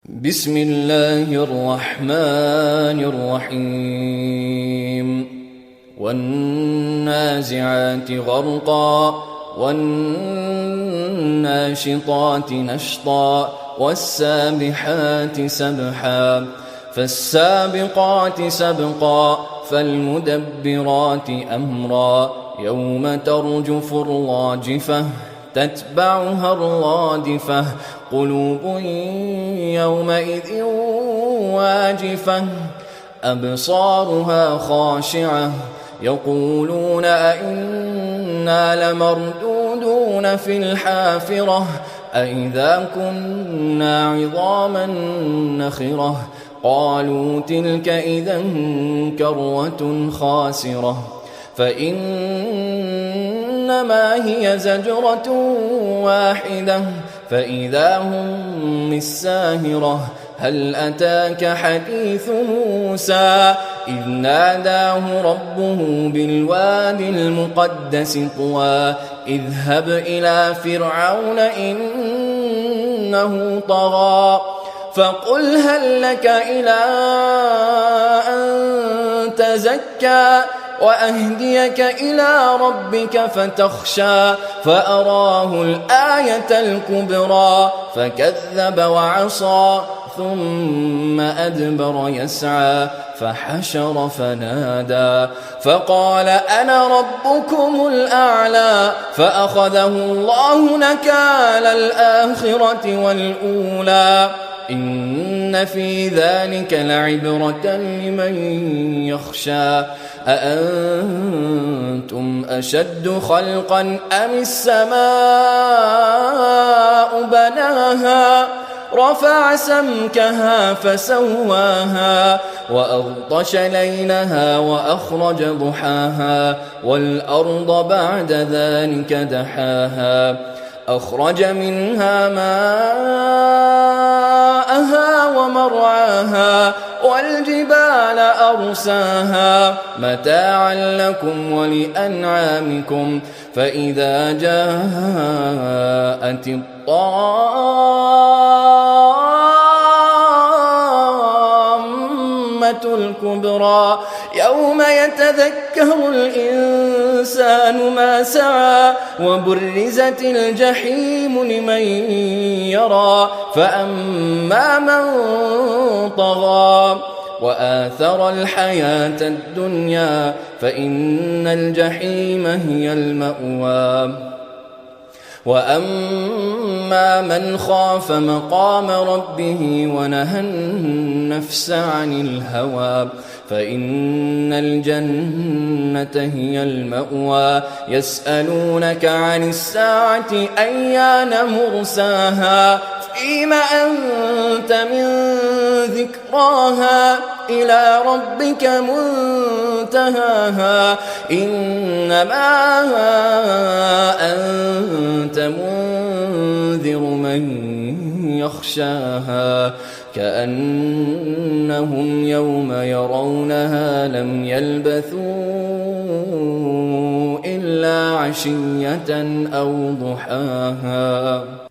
بسم الله الرحمن الرحيم والنازعات غرقا والناشطات نشطا والسابحات سبحا فالسابقات سبقا فالمدبرات أمرا يوم ترجف الراجفة تتبعها الرادفة قلوب يومئذ واجفة أبصارها خاشعة يقولون أئنا لمردودون في الحافرة أئذا كنا عظاما نخرة قالوا تلك إذا كروة خاسرة فإنما هي زجرة واحدة فإذا هم بالساهرة هل أتاك حديث موسى إذ ناداه ربه بالوادي المقدس طوى اذهب إلى فرعون إنه طغى فقل هل لك إلى أن تزكى وأهديك إلى ربك فتخشى فأراه الآية الكبرى فكذب وعصى ثم أدبر يسعى فحشر فنادى فقال أنا ربكم الأعلى فأخذه الله نكال الآخرة والأولى إن في ذلك لعبرة لمن يخشى أأنتم أشد خلقا أم السماء بناها رفع سمكها فسواها وأغطش ليلها وأخرج ضحاها والأرض بعد ذلك دحاها أخرج منها ماءها ومرعاها والجبال أرساها متاعا لكم ولأنعامكم فإذا جاءت الطامة الكبرى يوم يتذكر الإنسان ما سعى وبرزت الجحيم لمن يرى فأما من طغى وآثر الحياة الدنيا فإن الجحيم هي المأوى وأما من خاف مقام ربه ونهى النفس عن الهوى فإن الجنة هي المأوى يسألونك عن الساعة أيان مرساها فيم أنت من ذكراها إلى ربك منتهاها إنما أنت منذر من يخشاها كأنهم يوم يرونها لم يلبثوا إلا عشية أو ضحاها.